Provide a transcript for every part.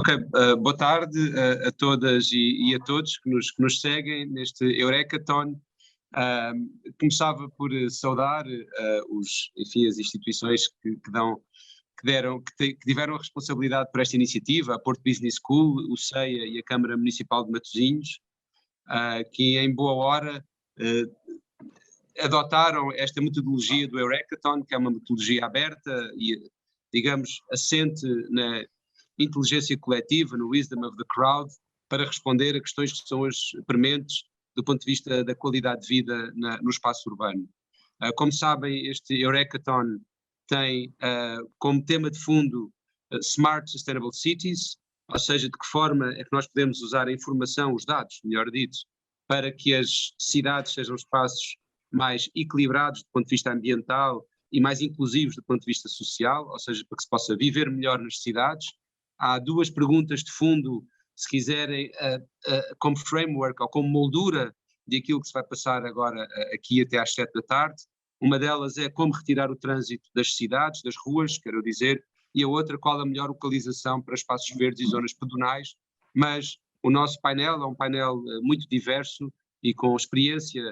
Ok, boa tarde a todas e a todos que nos seguem neste Eurekathon. Começava por saudar as instituições que tiveram a responsabilidade por esta iniciativa, a Porto Business School, o CEIA e a Câmara Municipal de Matosinhos, que em boa hora adotaram esta metodologia do Eurekathon, que é uma metodologia aberta e, digamos, assente na inteligência coletiva, no wisdom of the crowd, para responder a questões que são hoje prementes do ponto de vista da qualidade de vida no espaço urbano. Como sabem, este Eurekathon tem como tema de fundo Smart Sustainable Cities, ou seja, de que forma é que nós podemos usar a informação, os dados, melhor dito, para que as cidades sejam espaços mais equilibrados do ponto de vista ambiental e mais inclusivos do ponto de vista social, ou seja, para que se possa viver melhor nas cidades. Há duas perguntas de fundo, se quiserem, como framework ou como moldura daquilo que se vai passar agora aqui até às 7 da tarde. Uma delas é como retirar o trânsito das cidades, das ruas, quero dizer, e a outra, qual a melhor localização para espaços verdes e zonas pedonais. Mas o nosso painel é um painel muito diverso e com experiência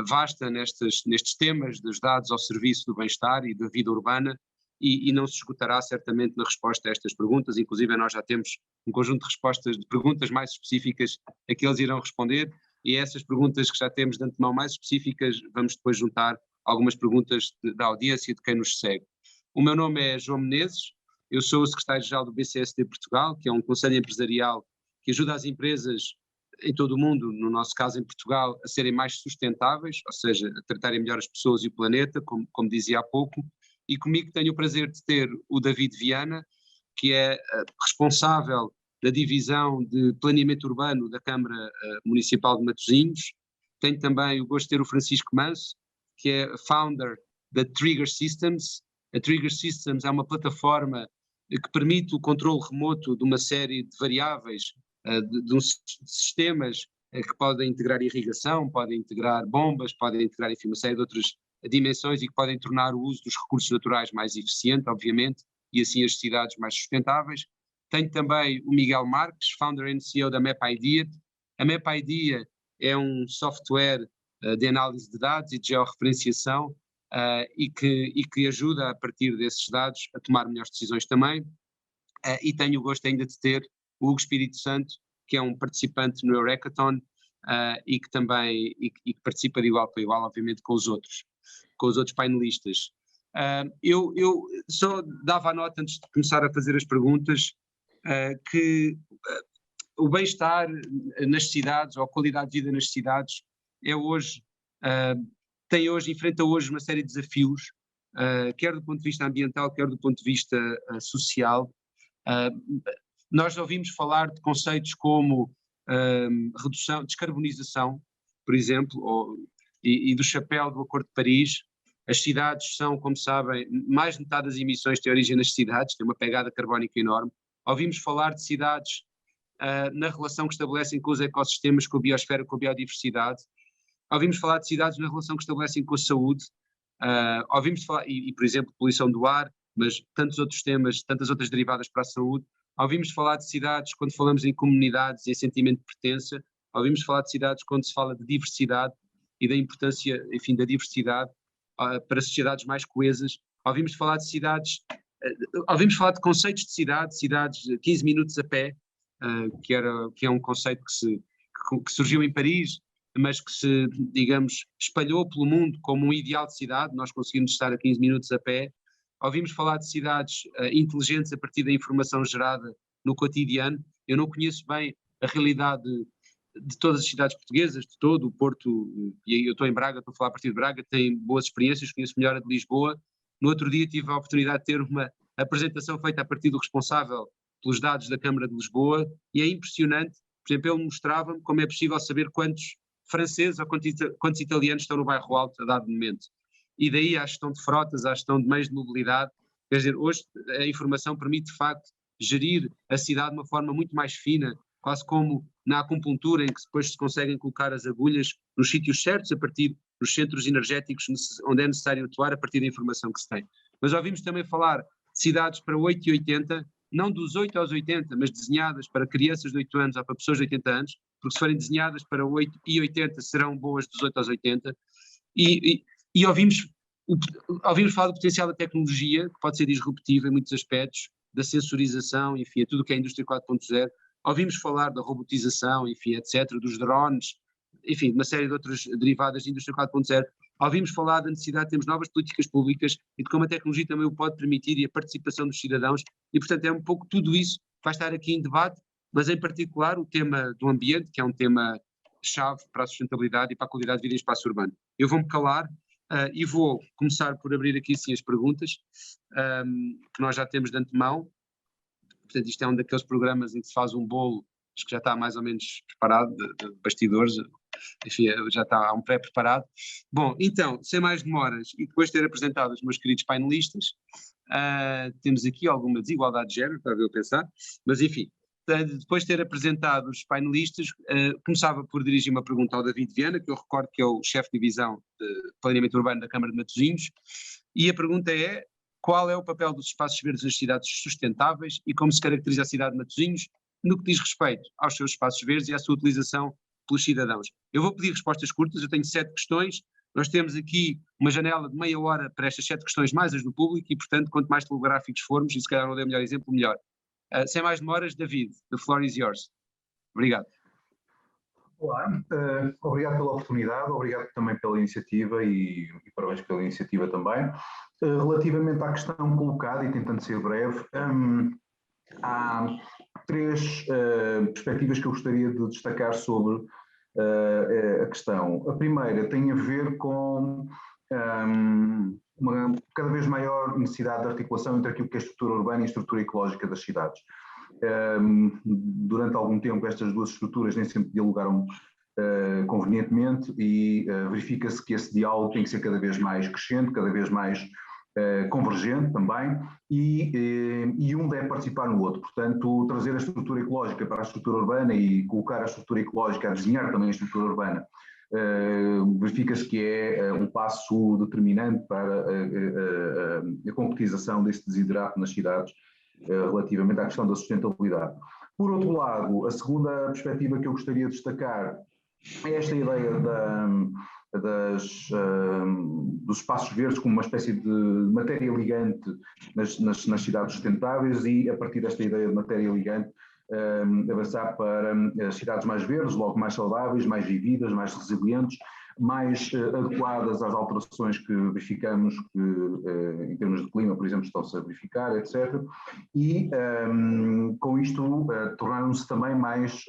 vasta nestes temas dos dados ao serviço do bem-estar e da vida urbana, e não se esgotará certamente na resposta a estas perguntas. Inclusive nós já temos um conjunto de respostas, de perguntas mais específicas a que eles irão responder, e essas perguntas que já temos de antemão mais específicas, vamos depois juntar algumas perguntas da audiência de quem nos segue. O meu nome é João Menezes, eu sou o secretário-geral do BCSD Portugal, que é um conselho empresarial que ajuda as empresas em todo o mundo, no nosso caso em Portugal, a serem mais sustentáveis, ou seja, a tratarem melhor as pessoas e o planeta, como dizia há pouco. E comigo tenho o prazer de ter o David Viana, que é responsável da divisão de planeamento urbano da Câmara Municipal de Matosinhos. Tenho também o gosto de ter o Francisco Manso, que é founder da Trigger Systems. A Trigger Systems é uma plataforma que permite o controle remoto de uma série de variáveis, de sistemas que podem integrar irrigação, podem integrar bombas, podem integrar, enfim, uma série de outras dimensões e que podem tornar o uso dos recursos naturais mais eficiente, obviamente, e assim as cidades mais sustentáveis. Tenho também o Miguel Marques, founder and CEO da MapIdea. A MapIdea é um software de análise de dados e de georreferenciação e que ajuda, a partir desses dados, a tomar melhores decisões também. E tenho o gosto ainda de ter o Hugo Espírito Santo, que é um participante no Eurekathon e que também que participa de igual para igual, obviamente, com os outros painelistas. Eu só dava a nota, antes de começar a fazer as perguntas, que o bem-estar nas cidades, ou a qualidade de vida nas cidades, enfrenta hoje uma série de desafios, quer do ponto de vista ambiental, quer do ponto de vista social. Nós ouvimos falar de conceitos como redução, descarbonização, por exemplo, e do chapéu do Acordo de Paris. As cidades são, como sabem, mais de metade das emissões têm origem nas cidades, tem uma pegada carbónica enorme. Ouvimos falar de cidades na relação que estabelecem com os ecossistemas, com a biosfera, com a biodiversidade. Ouvimos falar de cidades na relação que estabelecem com a saúde. Ouvimos falar, por exemplo, poluição do ar, mas tantos outros temas, tantas outras derivadas para a saúde. Ouvimos falar de cidades quando falamos em comunidades e em sentimento de pertença. Ouvimos falar de cidades quando se fala de diversidade e da importância, enfim, da diversidade para sociedades mais coesas. Ouvimos falar de cidades, ouvimos falar de conceitos de cidades de 15 minutos a pé, que é um conceito que surgiu em Paris, mas que se, digamos, espalhou pelo mundo como um ideal de cidade. Nós conseguimos estar a 15 minutos a pé. Ouvimos falar de cidades inteligentes a partir da informação gerada no cotidiano. Eu não conheço bem a realidade de todas as cidades portuguesas, de todo o Porto, e eu estou em Braga, estou a falar a partir de Braga, tem boas experiências, conheço melhor a de Lisboa. No outro dia tive a oportunidade de ter uma apresentação feita a partir do responsável pelos dados da Câmara de Lisboa, e é impressionante. Por exemplo, ele mostrava-me como é possível saber quantos franceses ou quantos italianos estão no bairro Alto a dado momento. E daí à gestão de frotas, à gestão de meios de mobilidade. Quer dizer, hoje a informação permite de facto gerir a cidade de uma forma muito mais fina, quase como na acupuntura, em que depois se conseguem colocar as agulhas nos sítios certos, a partir dos centros energéticos onde é necessário atuar, a partir da informação que se tem. Mas ouvimos também falar de cidades para 8 e 80, não dos 8 aos 80, mas desenhadas para crianças de 8 anos ou para pessoas de 80 anos, porque se forem desenhadas para 8 e 80 serão boas dos 8 aos 80, e ouvimos falar do potencial da tecnologia, que pode ser disruptiva em muitos aspectos, da sensorização, enfim, a tudo o que é a indústria 4.0, ouvimos falar da robotização, enfim, etc., dos drones, enfim, de uma série de outras derivadas da indústria 4.0, ouvimos falar da necessidade de termos novas políticas públicas e de como a tecnologia também o pode permitir e a participação dos cidadãos, e portanto é um pouco tudo isso que vai estar aqui em debate, mas em particular o tema do ambiente, que é um tema chave para a sustentabilidade e para a qualidade de vida em espaço urbano. Eu vou-me calar e vou começar por abrir aqui sim as perguntas que nós já temos de antemão. Portanto, isto é um daqueles programas em que se faz um bolo, acho que já está mais ou menos preparado, de bastidores, enfim, já está um pré-preparado. Bom, então, sem mais demoras, e depois de ter apresentado os meus queridos painelistas, temos aqui alguma desigualdade de género, para eu pensar, mas enfim, depois de ter apresentado os painelistas, começava por dirigir uma pergunta ao David Viana, que eu recordo que é o chefe de divisão de planeamento urbano da Câmara de Matosinhos, e a pergunta é: qual é o papel dos espaços verdes nas cidades sustentáveis e como se caracteriza a cidade de Matosinhos no que diz respeito aos seus espaços verdes e à sua utilização pelos cidadãos? Eu vou pedir respostas curtas, eu tenho 7 questões, nós temos aqui uma janela de meia hora para estas 7 questões, mais as do público, e portanto, quanto mais telegráficos formos, e se calhar não dei o melhor exemplo, melhor. Sem mais demoras, David, the floor is yours. Obrigado. Olá, obrigado pela oportunidade, obrigado também pela iniciativa e parabéns pela iniciativa também. Relativamente à questão colocada, e tentando ser breve, há 3 perspectivas que eu gostaria de destacar sobre a questão. A primeira tem a ver com uma cada vez maior necessidade de articulação entre aquilo que é a estrutura urbana e a estrutura ecológica das cidades. Durante algum tempo estas duas estruturas nem sempre dialogaram convenientemente e verifica-se que esse diálogo tem que ser cada vez mais crescente, cada vez mais convergente também, e um deve participar no outro. Portanto, trazer a estrutura ecológica para a estrutura urbana e colocar a estrutura ecológica a desenhar também a estrutura urbana, verifica-se que é um passo determinante para a concretização desse desiderato nas cidades relativamente à questão da sustentabilidade. Por outro lado, a segunda perspectiva que eu gostaria de destacar é esta ideia dos espaços verdes como uma espécie de matéria ligante nas cidades sustentáveis e, a partir desta ideia de matéria ligante, avançar para as cidades mais verdes, logo mais saudáveis, mais vividas, mais resilientes, mais adequadas às alterações que verificamos que, em termos de clima, por exemplo, estão-se a verificar, etc. E, com isto, tornaram-se também mais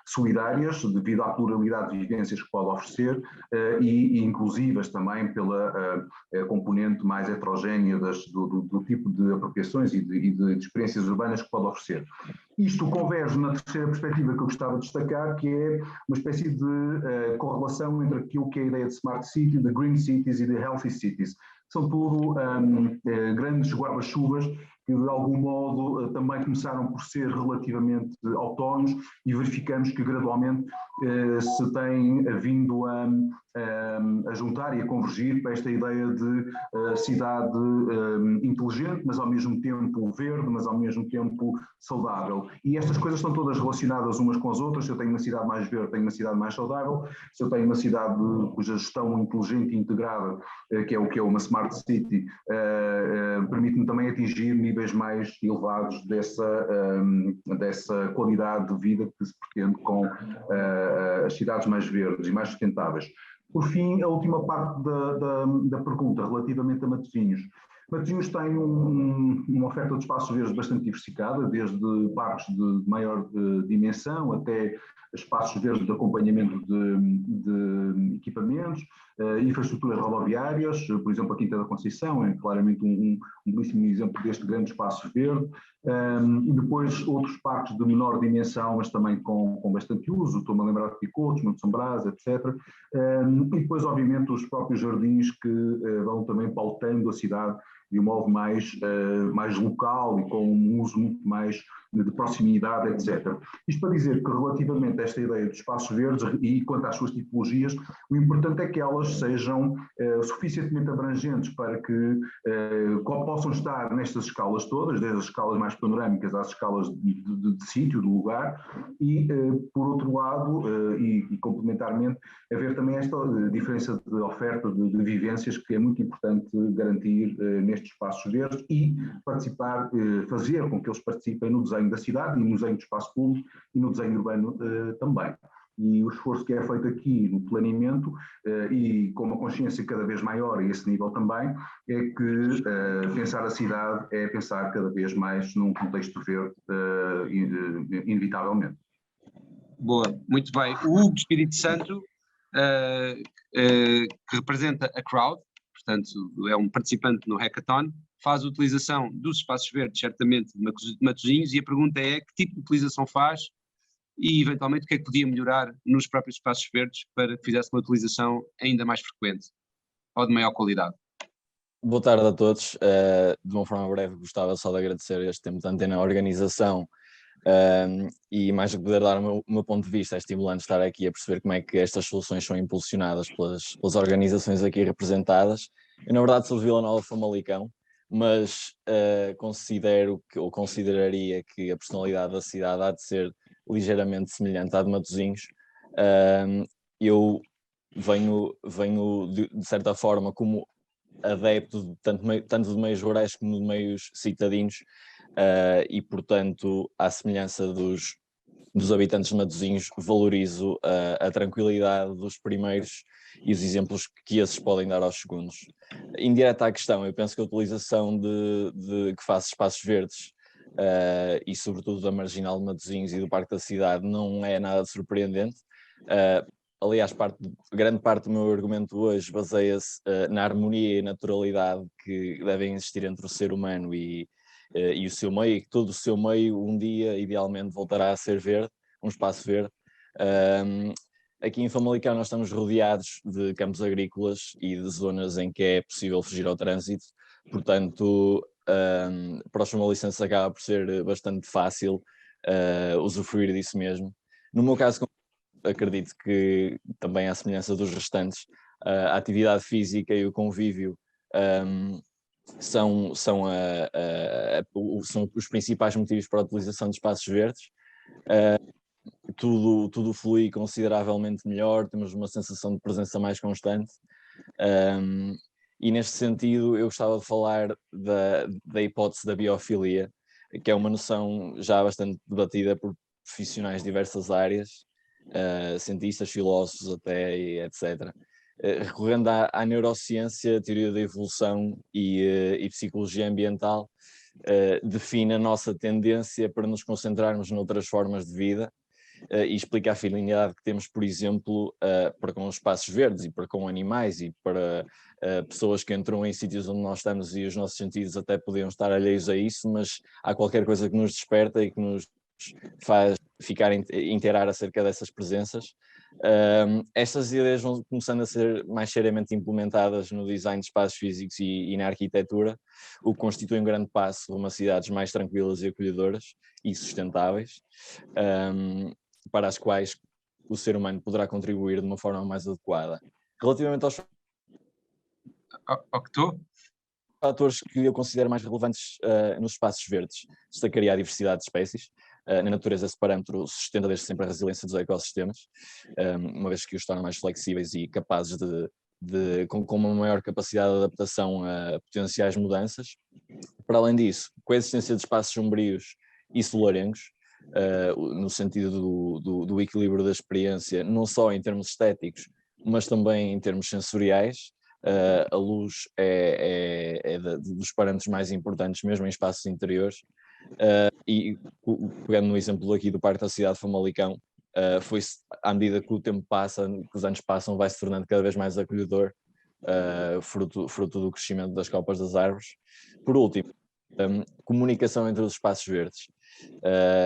solidárias, devido à pluralidade de vivências que pode oferecer e inclusivas também pela componente mais heterogénea do tipo de apropriações e de experiências urbanas que pode oferecer. Isto converge na terceira perspectiva que eu gostava de destacar, que é uma espécie de correlação entre aquilo que é a ideia de Smart City, de Green Cities e de Healthy Cities. São tudo grandes guarda-chuvas que de algum modo também começaram por ser relativamente autónomos e verificamos que gradualmente se tem vindo a juntar e a convergir para esta ideia de cidade inteligente, mas ao mesmo tempo verde, mas ao mesmo tempo saudável. E estas coisas estão todas relacionadas umas com as outras. Se eu tenho uma cidade mais verde, tenho uma cidade mais saudável. Se eu tenho uma cidade cuja gestão inteligente e integrada, que é uma Smart City, permite-me também atingir níveis mais elevados dessa qualidade de vida que se pretende com as cidades mais verdes e mais sustentáveis. Por fim, a última parte da pergunta, relativamente a Matosinhos. Matosinhos tem uma oferta de espaços verdes bastante diversificada, desde parques de maior dimensão até espaços verdes de acompanhamento de equipamentos, infraestruturas rodoviárias, por exemplo, a Quinta da Conceição é claramente um belíssimo exemplo deste grande espaço verde, e depois outros parques de menor dimensão, mas também com bastante uso, estou-me a lembrar de Picotos, Monte São Brás, etc. E depois, obviamente, os próprios jardins que vão também pautando a cidade de um modo mais local e com um uso muito mais de proximidade, etc. Isto para dizer que relativamente a esta ideia dos espaços verdes e quanto às suas tipologias, o importante é que elas sejam suficientemente abrangentes para que possam estar nestas escalas todas, desde as escalas mais panorâmicas às escalas de sítio, do lugar, e por outro lado, e complementarmente, haver também esta diferença de oferta de vivências que é muito importante garantir nestes espaços verdes e participar, fazer com que eles participem no desenho da cidade e no desenho do espaço público e no desenho urbano também. E o esforço que é feito aqui no planeamento e com uma consciência cada vez maior a esse nível também, é que pensar a cidade é pensar cada vez mais num contexto verde, inevitavelmente. Boa, muito bem. O Hugo Espírito Santo, que representa a Crowd, portanto é um participante no Hackathon, faz a utilização dos espaços verdes, certamente, de Matosinhos, e a pergunta é que tipo de utilização faz e, eventualmente, o que é que podia melhorar nos próprios espaços verdes para que fizesse uma utilização ainda mais frequente ou de maior qualidade. Boa tarde a todos. De uma forma breve, gostava só de agradecer este tempo de antena à organização e, mais do que poder dar o meu ponto de vista, é estimulante estar aqui a perceber como é que estas soluções são impulsionadas pelas organizações aqui representadas. Eu, na verdade, sou de Vila Nova de Famalicão, mas consideraria que a personalidade da cidade há de ser ligeiramente semelhante à de Matosinhos. Eu venho de certa forma, como adepto tanto de meios rurais como de meios citadinos, e, portanto, à semelhança dos habitantes de Matosinhos, valorizo a tranquilidade dos primeiros e os exemplos que esses podem dar aos segundos. Indireta à questão, eu penso que a utilização que faz espaços verdes, e sobretudo da Marginal de Matosinhos e do Parque da Cidade, não é nada de surpreendente. Aliás, grande parte do meu argumento hoje baseia-se na harmonia e naturalidade que devem existir entre o ser humano e o seu meio, e que todo o seu meio um dia, idealmente, voltará a ser verde, um espaço verde. Aqui em Famalicão nós estamos rodeados de campos agrícolas e de zonas em que é possível fugir ao trânsito, portanto, para os famalicenses acaba por ser bastante fácil usufruir disso mesmo. No meu caso, acredito que também à semelhança dos restantes, a atividade física e o convívio são os principais motivos para a utilização de espaços verdes. Tudo flui consideravelmente melhor, temos uma sensação de presença mais constante, e neste sentido eu gostava de falar da hipótese da biofilia, que é uma noção já bastante debatida por profissionais de diversas áreas, cientistas, filósofos até, etc. Recorrendo à neurociência, teoria da evolução e psicologia ambiental, define a nossa tendência para nos concentrarmos noutras formas de vida, e explica a afinidade que temos, por exemplo, para com os espaços verdes e para com animais e para pessoas que entram em sítios onde nós estamos e os nossos sentidos até podiam estar alheios a isso, mas há qualquer coisa que nos desperta e que nos faz inteirar acerca dessas presenças. Estas ideias vão começando a ser mais seriamente implementadas no design de espaços físicos e na arquitetura, o que constitui um grande passo rumo a cidades mais tranquilas e acolhedoras e sustentáveis, para as quais o ser humano poderá contribuir de uma forma mais adequada. Relativamente aos fatores que eu considero mais relevantes nos espaços verdes, destacaria a diversidade de espécies. Na natureza, esse parâmetro sustenta desde sempre a resiliência dos ecossistemas, uma vez que os torna mais flexíveis e capazes com uma maior capacidade de adaptação a potenciais mudanças. Para além disso, com a existência de espaços sombrios e solarengos, no sentido do equilíbrio da experiência, não só em termos estéticos, mas também em termos sensoriais. A luz é dos parâmetros mais importantes, mesmo em espaços interiores. E pegando no exemplo aqui do Parque da Cidade de Famalicão, à medida que o tempo passa, que os anos passam, vai se tornando cada vez mais acolhedor, fruto do crescimento das copas das árvores. Por último, comunicação entre os espaços verdes.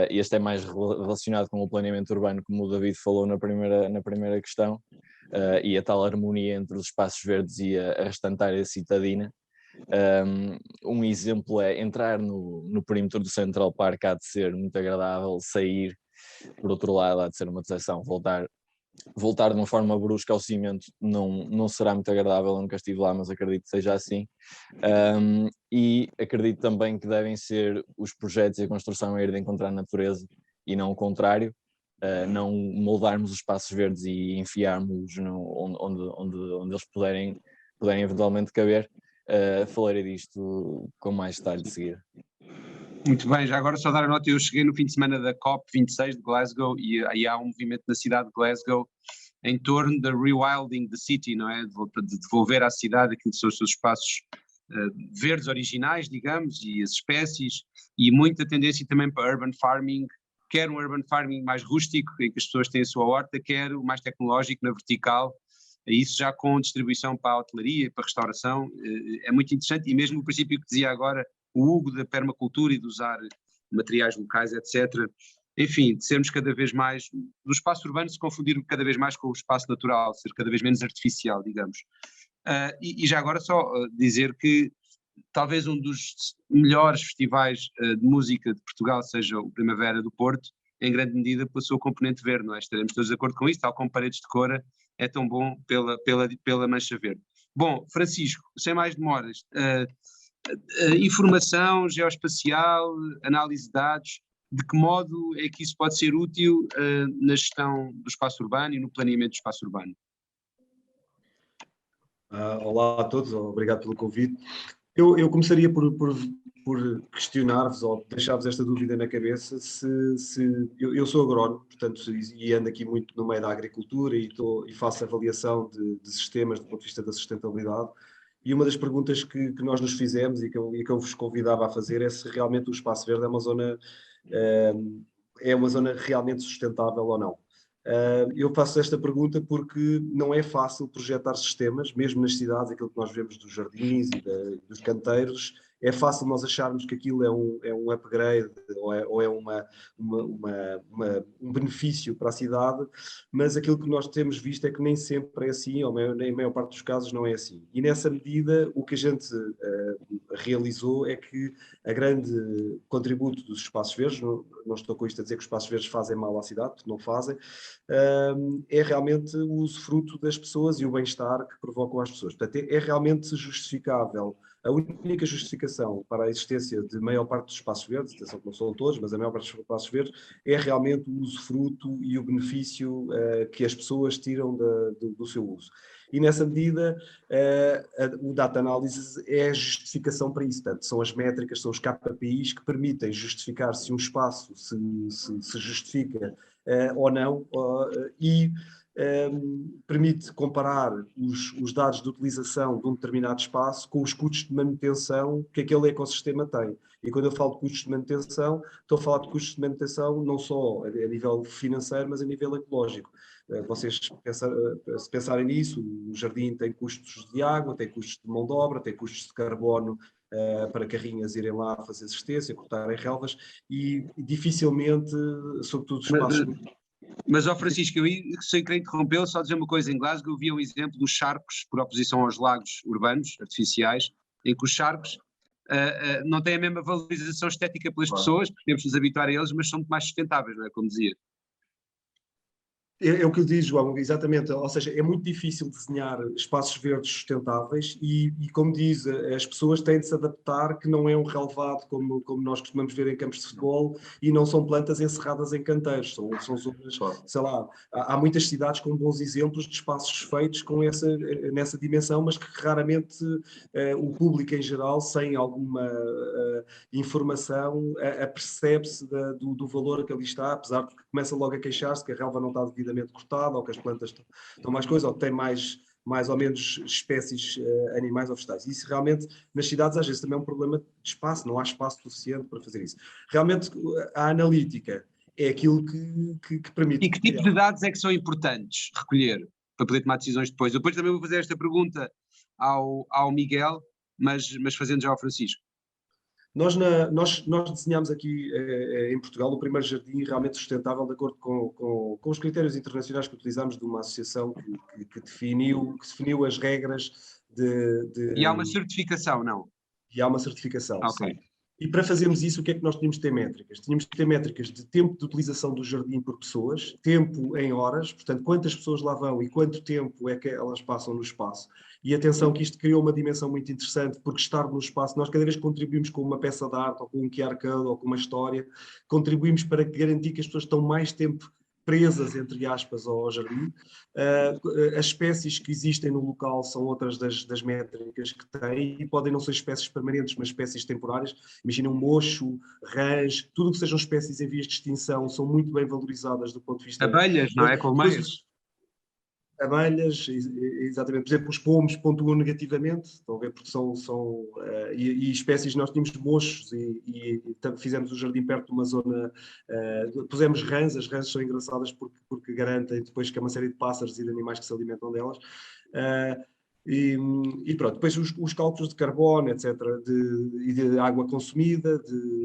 Este é mais relacionado com o planeamento urbano, como o David falou na primeira questão, e a tal harmonia entre os espaços verdes e a restante área citadina. Um exemplo é entrar no perímetro do Central Park, há de ser muito agradável, sair, por outro lado, há de ser uma decepção, voltar de uma forma brusca ao cimento não será muito agradável. Eu nunca estive lá, mas acredito que seja assim. E acredito também que devem ser os projetos e a construção a ir de encontrar a natureza e não o contrário, não moldarmos os espaços verdes e enfiarmos onde eles puderem eventualmente caber. Falarei disto com mais detalhe de seguida. Muito bem, já agora só dar a nota, eu cheguei no fim de semana da COP26 de Glasgow e aí há um movimento na cidade de Glasgow em torno da rewilding the city, não é? De devolver à cidade aquilo que são os seus espaços verdes originais, digamos, e as espécies, e muita tendência também para urban farming, quer um urban farming mais rústico, em que as pessoas têm a sua horta, quer o mais tecnológico, na vertical, isso já com distribuição para a hotelaria, para a restauração, é muito interessante, e mesmo o princípio que dizia agora o Hugo da permacultura e de usar materiais locais, etc. Enfim, de sermos cada vez mais, do espaço urbano se confundir cada vez mais com o espaço natural, ser cada vez menos artificial, digamos. E já agora só dizer que talvez um dos melhores festivais de música de Portugal seja o Primavera do Porto, em grande medida pela sua componente verde, não é? Estaremos todos de acordo com isso, tal como Paredes de Cora é tão bom pela mancha verde. Bom, Francisco, sem mais demoras, informação geoespacial, análise de dados, de que modo é que isso pode ser útil na gestão do espaço urbano e no planeamento do espaço urbano? Olá a todos, obrigado pelo convite. Eu começaria por questionar-vos ou deixar-vos esta dúvida na cabeça eu sou agrónomo, portanto, e ando aqui muito no meio da agricultura e faço avaliação de sistemas do ponto de vista da sustentabilidade. E uma das perguntas que nós nos fizemos e que eu vos convidava a fazer é se realmente o espaço verde é uma zona realmente sustentável ou não. Eu faço esta pergunta porque não é fácil projetar sistemas, mesmo nas cidades, aquilo que nós vemos dos jardins e dos canteiros, é fácil nós acharmos que aquilo é um upgrade ou é um benefício para a cidade, mas aquilo que nós temos visto é que nem sempre é assim, ou na maior parte dos casos não é assim. E nessa medida, o que a gente realizou é que a grande contributo dos espaços verdes, não estou com isto a dizer que os espaços verdes fazem mal à cidade, porque não fazem, é realmente o usufruto das pessoas e o bem-estar que provocam às pessoas. Portanto, é realmente justificável. A única justificação para a existência de maior parte dos espaços verdes, atenção que não são todos, mas a maior parte dos espaços verdes, é realmente o usufruto e o benefício que as pessoas tiram do seu uso. E nessa medida, o Data Analysis é a justificação para isso. Portanto, são as métricas, são os KPIs que permitem justificar se um espaço se justifica ou não, e permite comparar os dados de utilização de um determinado espaço com os custos de manutenção que aquele ecossistema tem. E quando eu falo de custos de manutenção, estou a falar de custos de manutenção não só a nível financeiro, mas a nível ecológico. Vocês, se pensarem nisso, o jardim tem custos de água, tem custos de mão de obra, tem custos de carbono para carrinhas irem lá fazer assistência, cortarem relvas, e dificilmente, sobretudo os espaços... Mas, Francisco, sem querer interrompê-lo, só dizer uma coisa, em Glasgow eu vi um exemplo dos charcos, por oposição aos lagos urbanos, artificiais, em que os charcos não têm a mesma valorização estética pelas pessoas, porque temos de nos habituar a eles, mas são muito mais sustentáveis, não é, como dizia. É o que eu digo, João, exatamente. Ou seja, é muito difícil desenhar espaços verdes sustentáveis e como diz, as pessoas têm de se adaptar, que não é um relevado como nós costumamos ver em campos de futebol e não são plantas encerradas em canteiros, são zonas, sei lá, há muitas cidades com bons exemplos de espaços feitos nessa dimensão, mas que raramente o público em geral, sem alguma informação, apercebe-se do valor que ali está, apesar de que começa logo a queixar-se que a relva não está devidamente cortada, ou que as plantas estão mais coisas, ou que tem mais ou menos espécies animais ou vegetais. Isso realmente, nas cidades, às vezes também é um problema de espaço, não há espaço suficiente para fazer isso. Realmente, a analítica é aquilo que permite... E que tipos de dados é que são importantes recolher para poder tomar decisões depois? Eu depois também vou fazer esta pergunta ao Miguel, mas fazendo já ao Francisco. Nós desenhámos aqui em Portugal o primeiro jardim realmente sustentável de acordo com os critérios internacionais que utilizámos de uma associação que definiu as regras E há uma certificação, não? E há uma certificação, Ok. sim. E para fazermos isso, o que é que nós tínhamos de ter métricas? Tínhamos de ter métricas de tempo de utilização do jardim por pessoas, tempo em horas, portanto, quantas pessoas lá vão e quanto tempo é que elas passam no espaço. E atenção que isto criou uma dimensão muito interessante, porque estar no espaço, nós cada vez que contribuímos com uma peça de arte, ou com um QR Code, ou com uma história, contribuímos para garantir que as pessoas estão mais tempo presas, entre aspas, ao jardim. As espécies que existem no local são outras das métricas que têm, e podem não ser espécies permanentes, mas espécies temporárias. Imagina um mocho, rãs, tudo o que sejam espécies em vias de extinção são muito bem valorizadas do ponto de vista... Abelhas, não é? Colmeias. Abelhas, exatamente. Por exemplo, os pomos pontuam negativamente, estão a ver, porque e espécies, nós tínhamos mochos e fizemos o jardim perto de uma zona, pusemos rãs, as rãs são engraçadas porque garantem depois que há uma série de pássaros e de animais que se alimentam delas. E pronto, depois os cálculos de carbono, etc., e de água consumida,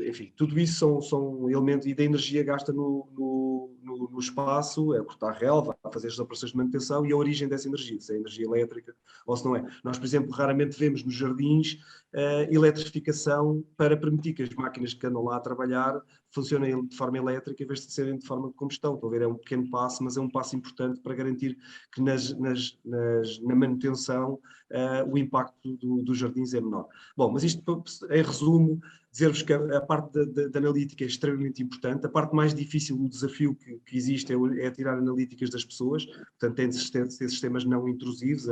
enfim, tudo isso são elementos, e da energia gasta no espaço, a cortar relva, a fazer as operações de manutenção, e a origem dessa energia, se é energia elétrica ou se não é. Nós, por exemplo, raramente vemos nos jardins eletrificação para permitir que as máquinas que andam lá a trabalhar funcionem de forma elétrica em vez de serem de forma de combustão. Estão a ver, é um pequeno passo, mas é um passo importante para garantir que na manutenção o impacto dos jardins é menor. Bom, mas isto, em resumo, dizer-vos que a parte da analítica é extremamente importante. A parte mais difícil, o desafio que existe é tirar analíticas das pessoas, portanto tem de ser sistemas não intrusivos.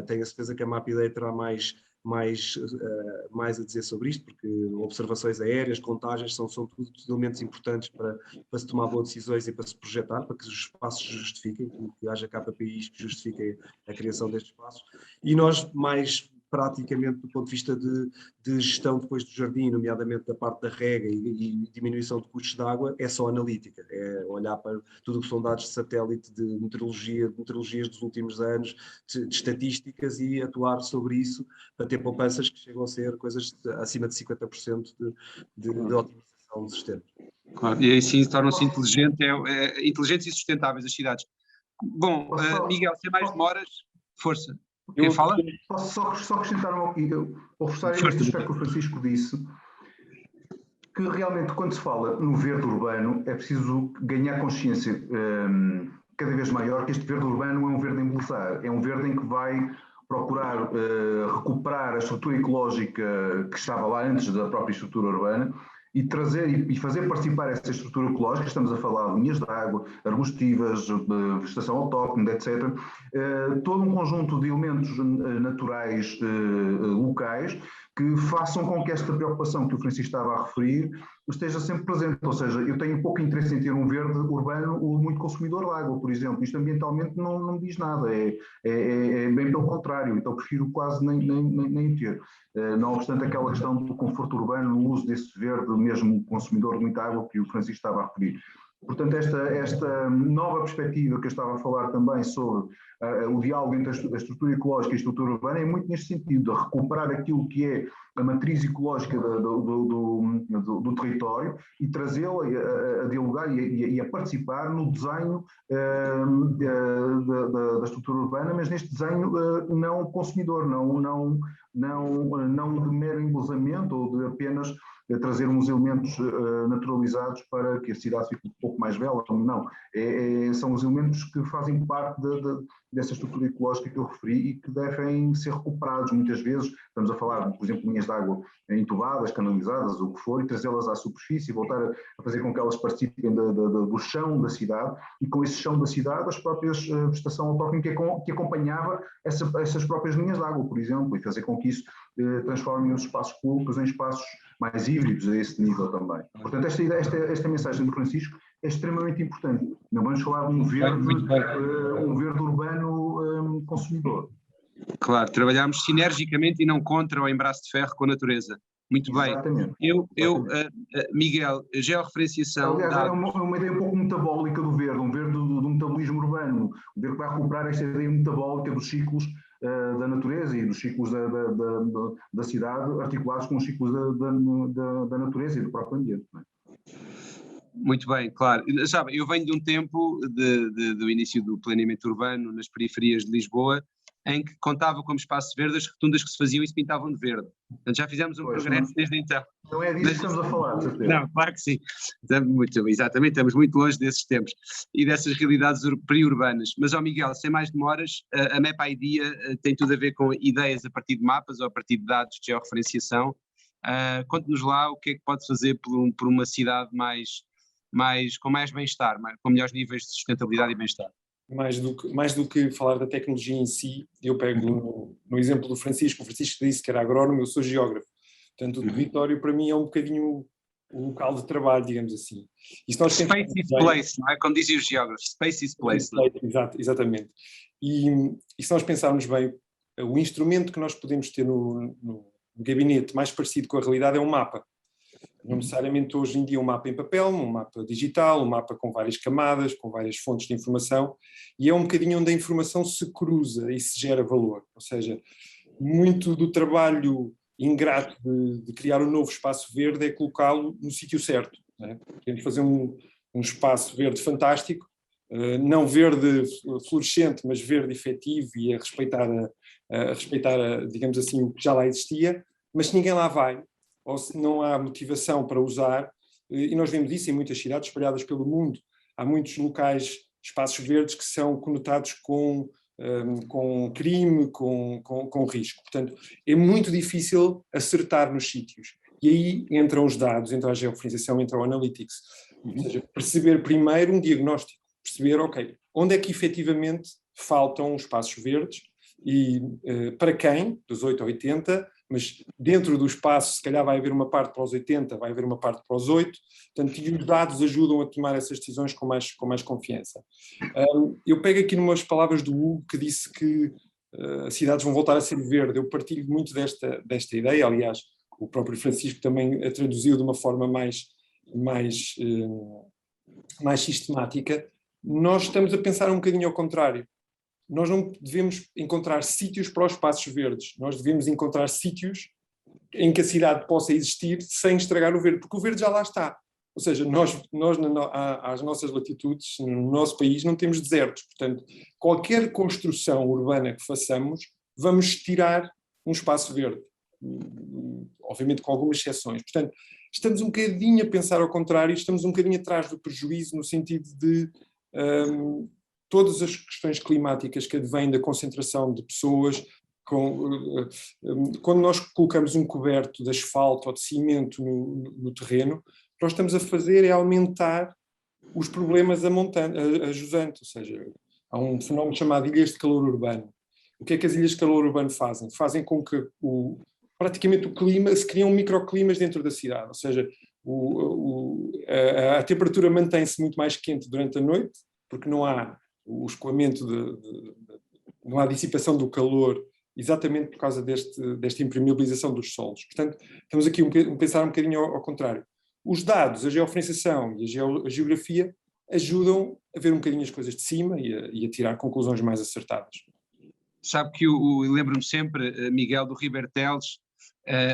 Tenho a certeza que a MapIDEA terá mais a dizer sobre isto, porque observações aéreas, contagens, são tudo elementos importantes para se tomar boas decisões e para se projetar, para que os espaços justifiquem, que haja KPIs que justifiquem a criação destes espaços. E nós, mais praticamente do ponto de vista de gestão depois do jardim, nomeadamente da parte da rega e diminuição de custos de água, é só analítica, é olhar para tudo o que são dados de satélite, de meteorologias dos últimos anos, de estatísticas, e atuar sobre isso para ter poupanças que chegam a ser coisas acima de 50% de otimização dos sistemas. Claro, e aí sim tornam-se inteligentes e sustentáveis as cidades. Bom, Miguel, sem mais demoras, força. Quem fala? Posso só acrescentar ou reforçar este aspecto que o Francisco disse, que realmente quando se fala no verde urbano é preciso ganhar consciência cada vez maior que este verde urbano é um verde em embelezar, é um verde em que vai procurar recuperar a estrutura ecológica que estava lá antes da própria estrutura urbana e trazer e fazer participar essa estrutura ecológica. Estamos a falar de linhas de água, arbustivas, vegetação autóctone, etc. Todo um conjunto de elementos naturais locais que façam com que esta preocupação que o Francisco estava a referir esteja sempre presente. Ou seja, eu tenho pouco interesse em ter um verde urbano muito consumidor de água, por exemplo. Isto ambientalmente não me diz nada, é bem pelo contrário, então prefiro quase nem ter. Não obstante aquela questão do conforto urbano no uso desse verde, mesmo consumidor de muita água, que o Francisco estava a referir. Portanto, esta nova perspectiva que eu estava a falar também sobre o diálogo entre a estrutura ecológica e a estrutura urbana é muito neste sentido, de recuperar aquilo que é a matriz ecológica do território e trazê-la a dialogar e a participar no desenho da estrutura urbana, mas neste desenho não consumidor, não de mero embelezamento ou de apenas trazer uns elementos naturalizados para que a cidade fique um pouco mais bela. Não, são os elementos que fazem parte dessa estrutura ecológica que eu referi e que devem ser recuperados muitas vezes. Estamos a falar, por exemplo, de linhas de água entubadas, canalizadas, o que for, e trazê-las à superfície e voltar a fazer com que elas participem do chão da cidade, e com esse chão da cidade as próprias vegetação autóctone que acompanhava essas próprias linhas de água, por exemplo, e fazer com que isso transforme os espaços públicos em espaços mais híbridos a esse nível também. Portanto, esta mensagem do Francisco é extremamente importante. Não vamos falar de um verde urbano consumidor. Claro, trabalhamos sinergicamente e não contra ou em braço de ferro com a natureza. Muito Exatamente. bem. Miguel, georreferenciação... Aliás, é uma ideia um pouco metabólica do verde, um verde do metabolismo urbano. O verde vai recuperar esta ideia metabólica dos ciclos da natureza e dos ciclos da cidade, articulados com os ciclos da natureza e do próprio ambiente. Não é? Muito bem, claro. Sabe, eu venho de um tempo do início do planeamento urbano nas periferias de Lisboa, em que contava como espaço verde as rotundas que se faziam e se pintavam de verde. Portanto, já fizemos um progresso desde então. Não é disso que estamos a falar, de certeza. Não, claro que sim. Exatamente, estamos muito longe desses tempos e dessas realidades periurbanas. Mas, Miguel, sem mais demoras, a Map Idea tem tudo a ver com ideias a partir de mapas ou a partir de dados de georreferenciação. Conte-nos lá o que é que pode fazer por uma cidade com mais bem-estar, com melhores níveis de sustentabilidade e bem-estar. Mais do que falar da tecnologia em si, eu pego no exemplo do Francisco. O Francisco disse que era agrónomo, eu sou geógrafo. Portanto, o território para mim é um bocadinho o local de trabalho, digamos assim. E se nós space is place, não é? Como dizem os geógrafos, space is place. Exatamente. E se nós pensarmos bem, o instrumento que nós podemos ter no gabinete mais parecido com a realidade é um mapa. Não necessariamente hoje em dia um mapa em papel, um mapa digital, um mapa com várias camadas, com várias fontes de informação, e é um bocadinho onde a informação se cruza e se gera valor. Ou seja, muito do trabalho ingrato de criar um novo espaço verde é colocá-lo no sítio certo. Né? Queremos fazer um espaço verde fantástico, não verde fluorescente, mas verde efetivo e a respeitar, digamos assim, o que já lá existia, mas se ninguém lá vai, ou se não há motivação para usar, e nós vemos isso em muitas cidades espalhadas pelo mundo. Há muitos locais, espaços verdes que são conotados com crime, com risco. Portanto, é muito difícil acertar nos sítios. E aí entram os dados, entra a georreferenciação, entra o analytics. Ou seja, perceber primeiro um diagnóstico, perceber, ok, onde é que efetivamente faltam espaços verdes e para quem, dos 8 a 80, mas dentro do espaço, se calhar vai haver uma parte para os 80, vai haver uma parte para os 8, portanto, e os dados ajudam a tomar essas decisões com mais confiança. Eu pego aqui numas palavras do Hugo, que disse que as cidades vão voltar a ser verde. Eu partilho muito desta ideia, aliás, o próprio Francisco também a traduziu de uma forma mais sistemática. Nós estamos a pensar um bocadinho ao contrário. Nós não devemos encontrar sítios para os espaços verdes, nós devemos encontrar sítios em que a cidade possa existir sem estragar o verde, porque o verde já lá está. Ou seja, nós às nossas latitudes, no nosso país, não temos desertos. Portanto, qualquer construção urbana que façamos, vamos tirar um espaço verde. Obviamente com algumas exceções. Portanto, estamos um bocadinho a pensar ao contrário, estamos um bocadinho atrás do prejuízo no sentido de todas as questões climáticas que advêm da concentração de pessoas. Quando nós colocamos um coberto de asfalto ou de cimento no terreno, nós estamos a fazer é aumentar os problemas a jusante, ou seja, há um fenómeno chamado ilhas de calor urbano. O que é que as ilhas de calor urbano fazem? Fazem com que praticamente o clima, se criam microclimas dentro da cidade, ou seja, a temperatura mantém-se muito mais quente durante a noite, porque não há o escoamento, não há dissipação do calor, exatamente por causa desta impermeabilização dos solos. Portanto, estamos aqui a pensar um bocadinho ao contrário. Os dados, a georreferenciação e a geografia ajudam a ver um bocadinho as coisas de cima e a tirar conclusões mais acertadas. Sabe que eu lembro-me sempre, Miguel, do Riber Teles,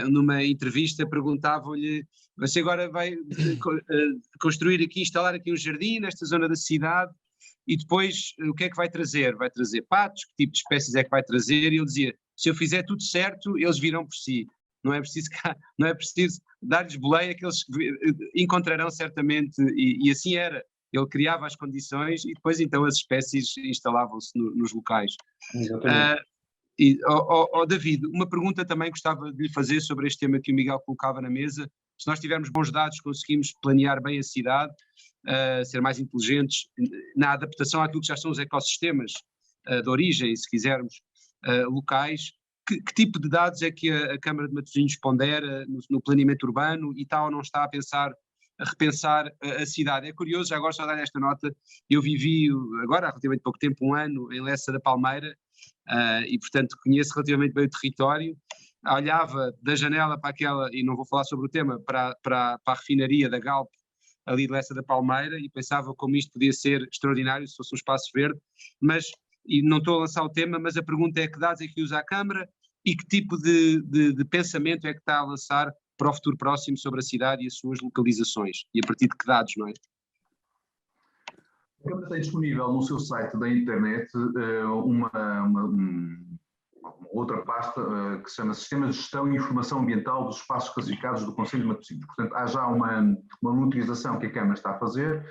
numa entrevista perguntavam-lhe: você agora vai construir aqui, instalar aqui um jardim nesta zona da cidade, e depois o que é que vai trazer? Vai trazer patos? Que tipo de espécies é que vai trazer? E ele dizia: se eu fizer tudo certo, eles virão por si. Não é preciso dar-lhes boleia, que eles encontrarão certamente, e assim era. Ele criava as condições e depois então as espécies instalavam-se nos locais. David, uma pergunta também gostava de lhe fazer sobre este tema que o Miguel colocava na mesa. Se nós tivermos bons dados, conseguimos planear bem a cidade, ser mais inteligentes na adaptação àquilo que já são os ecossistemas de origem, se quisermos, locais. Que tipo de dados é que a Câmara de Matosinhos pondera no planeamento urbano e está ou não está a repensar a cidade? É curioso, já agora só dar esta nota, eu vivi agora há relativamente pouco tempo, um ano, em Lessa da Palmeira, e portanto conheço relativamente bem o território. Olhava da janela para aquela, e não vou falar sobre o tema, para a refinaria da Galp, ali de Lessa da Palmeira, e pensava como isto podia ser extraordinário se fosse um espaço verde, e não estou a lançar o tema, mas a pergunta é: que dados é que usa a Câmara e que tipo de pensamento é que está a lançar para o futuro próximo sobre a cidade e as suas localizações, e a partir de que dados, não é? A Câmara tem disponível no seu site da internet outra pasta que se chama Sistemas de Gestão e Informação Ambiental dos Espaços Classificados do Concelho de Matosinhos. Portanto, há já uma monitorização que a Câmara está a fazer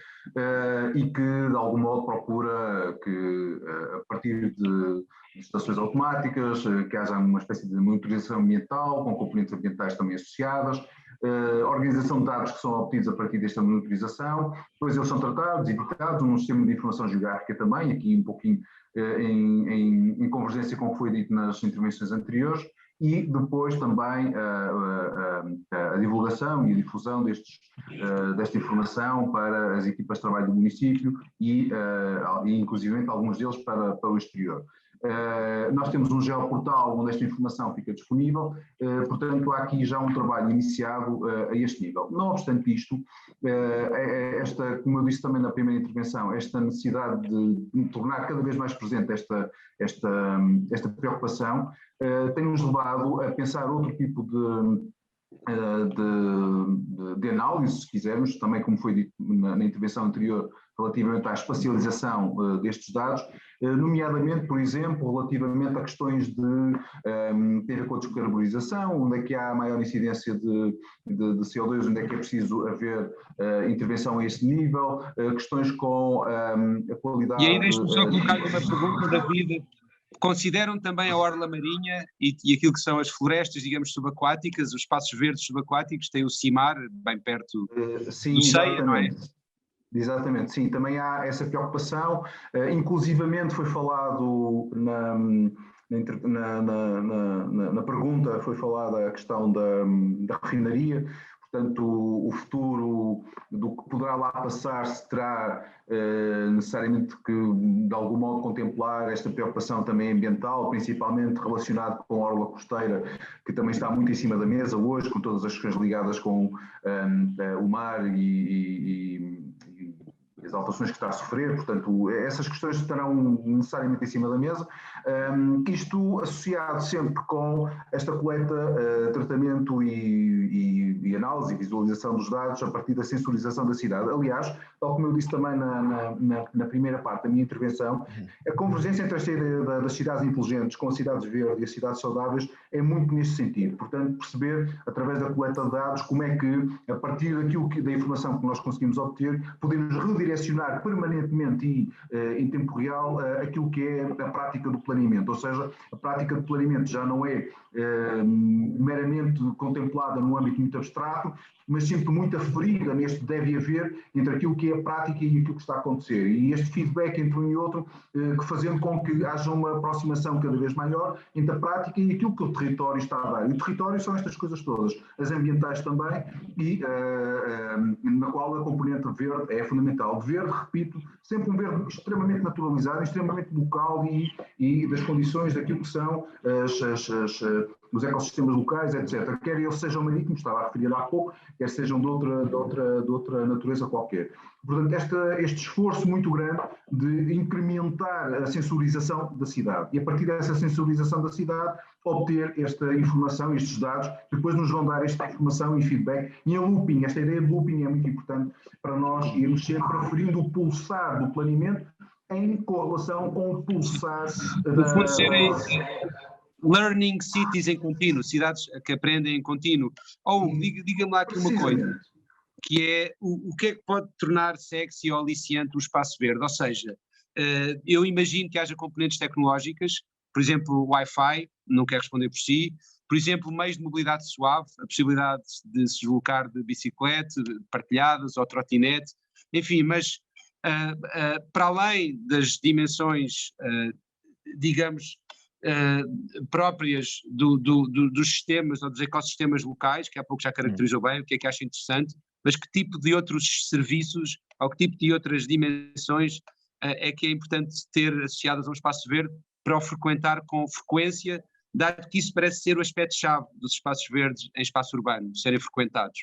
e que, de algum modo, procura que, a partir de estações automáticas, que haja uma espécie de monitorização ambiental, com componentes ambientais também associadas, organização de dados que são obtidos a partir desta monitorização, depois eles são tratados e editados num sistema de informação geográfica também, aqui um pouquinho em convergência com o que foi dito nas intervenções anteriores, e depois também a divulgação e a difusão desta informação para as equipas de trabalho do município e inclusivamente alguns deles para o exterior. Nós temos um geoportal onde esta informação fica disponível, portanto há aqui já um trabalho iniciado a este nível. Não obstante isto, como eu disse também na primeira intervenção, esta necessidade de tornar cada vez mais presente esta preocupação tem-nos levado a pensar outro tipo de análise, se quisermos, também como foi dito na intervenção anterior, relativamente à espacialização destes dados, nomeadamente, por exemplo, relativamente a questões ter a ver com a descarbonização, onde é que há maior incidência de CO2, onde é que é preciso haver intervenção a esse nível, questões com a qualidade... E aí deixe-me só colocar uma pergunta, David. Consideram também a orla marinha e aquilo que são as florestas, digamos, subaquáticas, os espaços verdes subaquáticos, tem o CIMAR, bem perto do CEIA, não é? Exatamente, sim, também há essa preocupação, inclusivamente foi falado na pergunta, foi falada a questão da refinaria, portanto o futuro do que poderá lá passar se terá necessariamente que de algum modo contemplar esta preocupação também ambiental, principalmente relacionado com a orla costeira, que também está muito em cima da mesa hoje, com todas as questões ligadas com o mar e as alterações que está a sofrer, portanto, essas questões estarão necessariamente em cima da mesa, isto associado sempre com esta coleta, tratamento e análise e visualização dos dados a partir da sensorização da cidade. Aliás, tal como eu disse também na primeira parte da minha intervenção, a convergência entre esta ideia das cidades inteligentes com as cidades verdes e as cidades saudáveis é muito neste sentido, portanto, perceber através da coleta de dados como é que, a partir da informação que nós conseguimos obter, podemos redirecionar permanentemente e em tempo real aquilo que é a prática do planeamento, ou seja, a prática do planeamento já não é meramente contemplada num âmbito muito abstrato, mas sempre muito aferida neste deve haver entre aquilo que é a prática e aquilo que está a acontecer. E este feedback entre um e outro, que fazendo com que haja uma aproximação cada vez maior entre a prática e aquilo que o território está a dar. E o território são estas coisas todas, as ambientais também, e na qual a componente verde é fundamental. Verde, repito, sempre um verde extremamente naturalizado, extremamente local e das condições daquilo que são os ecossistemas locais, etc. Quer eles sejam marítimos, estava a referir há pouco, quer sejam de outra natureza qualquer. Portanto, este esforço muito grande de incrementar a sensorização da cidade e a partir dessa sensorização da cidade obter esta informação, estes dados, que depois nos vão dar esta informação e feedback e em looping. Esta ideia de looping é muito importante para nós irmos sempre preferindo o pulsar do planeamento em correlação com o pulsar learning cities em contínuo, cidades que aprendem em contínuo. Ou, diga-me lá aqui uma coisa, que é o que é que pode tornar sexy ou aliciante um espaço verde? Ou seja, eu imagino que haja componentes tecnológicas, por exemplo, o Wi-Fi, não quer responder por si, por exemplo, meios de mobilidade suave, a possibilidade de se deslocar de bicicleta, partilhadas ou trotinete, enfim, mas para além das dimensões, digamos, próprias dos sistemas ou dos ecossistemas locais, que há pouco já caracterizou bem, o que é que acha interessante, mas que tipo de outros serviços ou que tipo de outras dimensões é que é importante ter associadas a um espaço verde para o frequentar com frequência, dado que isso parece ser o aspecto-chave dos espaços verdes em espaço urbano, serem frequentados?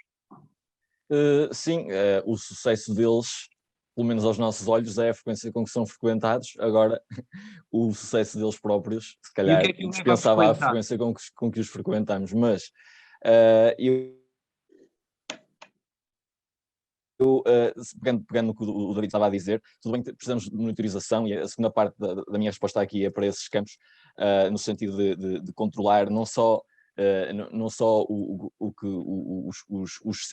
Sim, o sucesso deles, pelo menos aos nossos olhos, é a frequência com que são frequentados. Agora, o sucesso deles próprios, se calhar, dispensava a frequência com que os frequentamos, mas eu pegando no que o David estava a dizer, tudo bem que precisamos de monitorização, e a segunda parte da minha resposta aqui é para esses campos, no sentido de controlar não só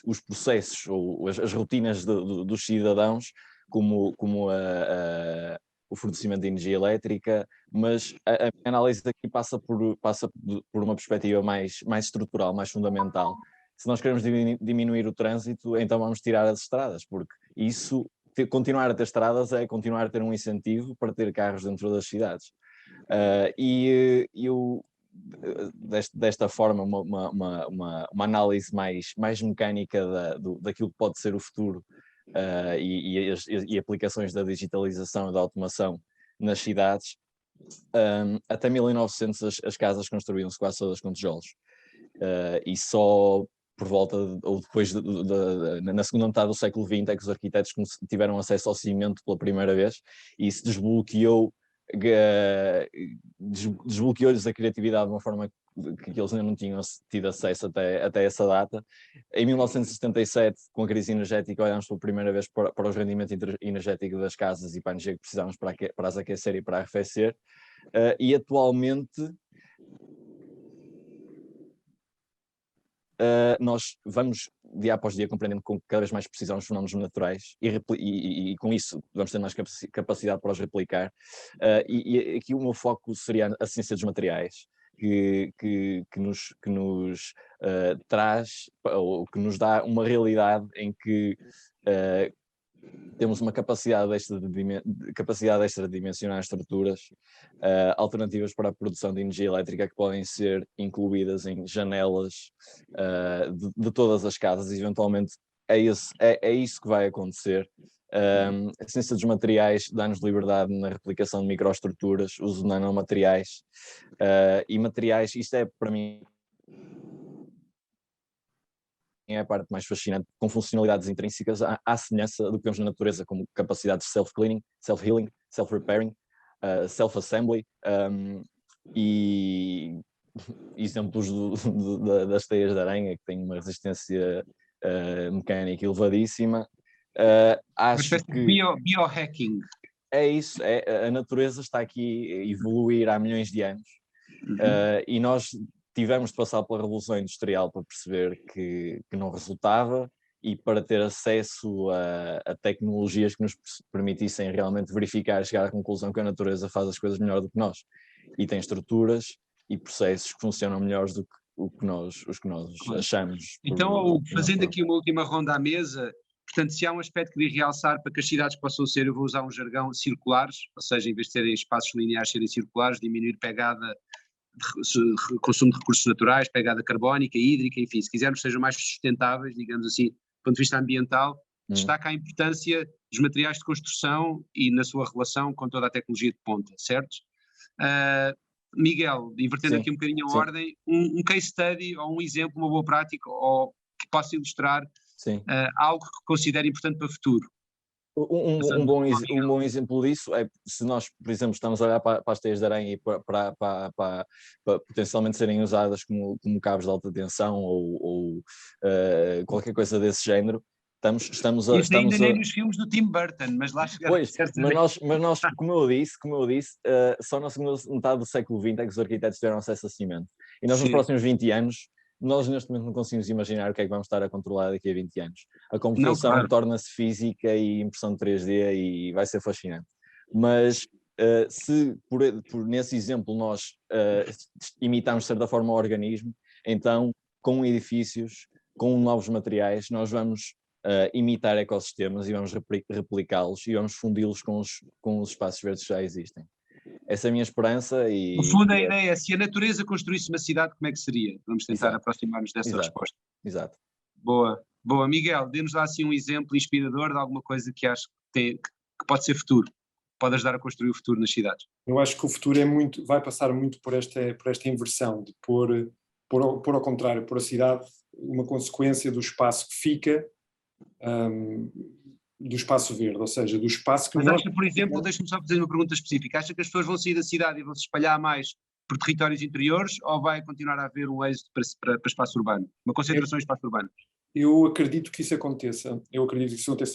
os processos ou as rotinas dos cidadãos, como o fornecimento de energia elétrica, mas a minha análise daqui passa por uma perspectiva mais estrutural, mais fundamental. Se nós queremos diminuir o trânsito, então vamos tirar as estradas, porque isso, continuar a ter estradas é continuar a ter um incentivo para ter carros dentro das cidades. E eu, desta forma, uma análise mais mecânica daquilo que pode ser o futuro, e aplicações da digitalização e da automação nas cidades, até 1900 as casas construíam-se quase todas com tijolos, e só por volta, ou depois na segunda metade do século XX, é que os arquitetos tiveram acesso ao cimento pela primeira vez, e isso desbloqueou-lhes a criatividade de uma forma que eles ainda não tinham tido acesso até essa data. Em 1977, com a crise energética, olhámos pela primeira vez para os rendimentos energéticos das casas e para a energia que precisávamos para as aquecer e para arrefecer, e atualmente nós vamos dia após dia compreendendo com cada vez mais precisão os fenómenos naturais e com isso vamos ter mais capacidade para os replicar, e aqui o meu foco seria a ciência dos materiais, que nos traz, ou que nos dá uma realidade em que temos uma capacidade extra de dimensionar estruturas alternativas para a produção de energia elétrica, que podem ser incluídas em janelas de todas as casas, e eventualmente é isso que vai acontecer. A ciência dos materiais dá-nos liberdade na replicação de microestruturas, uso de nanomateriais, e materiais, isto é para mim é a parte mais fascinante, com funcionalidades intrínsecas à semelhança do que vemos na natureza, como capacidades de self-cleaning, self-healing, self-repairing, self-assembly, e exemplos das teias de aranha, que têm uma resistência mecânica elevadíssima. Acho que biohacking. É isso, a natureza está aqui a evoluir há milhões de anos, e nós tivemos de passar pela Revolução Industrial para perceber que não resultava, e para ter acesso a tecnologias que nos permitissem realmente verificar e chegar à conclusão que a natureza faz as coisas melhor do que nós, e tem estruturas e processos que funcionam melhores do que os que nós achamos. Então, fazendo aqui uma última ronda à mesa, portanto, se há um aspecto que queria realçar para que as cidades possam ser, eu vou usar um jargão, circulares, ou seja, em vez de serem espaços lineares, serem circulares, diminuir pegada, consumo de recursos naturais, pegada carbónica, hídrica, enfim, se quisermos sejam mais sustentáveis, digamos assim, do ponto de vista ambiental, destaca a importância dos materiais de construção e na sua relação com toda a tecnologia de ponta, certo? Miguel, invertendo aqui um bocadinho a ordem, um case study ou um exemplo, uma boa prática, ou que possa ilustrar algo que considere importante para o futuro. Um bom exemplo disso é se nós, por exemplo, estamos a olhar para as teias de aranha e para potencialmente serem usadas como cabos de alta tensão ou qualquer coisa desse género. Estamos ainda nem nos filmes do Tim Burton, mas lá chegamos. Mas nós, como eu disse, só na segunda metade do século XX é que os arquitetos tiveram acesso a cimento. E nós nos próximos 20 anos, nós neste momento não conseguimos imaginar o que é que vamos estar a controlar daqui a 20 anos. A computação torna-se física e impressão de 3D e vai ser fascinante. Mas se nesse exemplo nós imitarmos de certa forma o organismo, então com edifícios, com novos materiais, nós vamos imitar ecossistemas e vamos replicá-los e vamos fundi-los com os espaços verdes que já existem. Essa é a minha esperança. No fundo, a ideia é, se a natureza construísse uma cidade, como é que seria? Vamos tentar aproximar-nos dessa resposta. Exato. Boa. Miguel, dê-nos lá assim um exemplo inspirador de alguma coisa que acho que pode ser futuro, pode ajudar a construir o futuro nas cidades. Eu acho que o futuro vai passar muito por esta inversão, de pôr ao contrário, pôr a cidade uma consequência do espaço que fica, do espaço verde, ou seja, do espaço que... Mas acha, por exemplo, deixa-me só fazer uma pergunta específica, acha que as pessoas vão sair da cidade e vão se espalhar mais por territórios interiores, ou vai continuar a haver um êxito para espaço urbano, uma concentração em espaço urbano? Eu acredito que isso aconteça.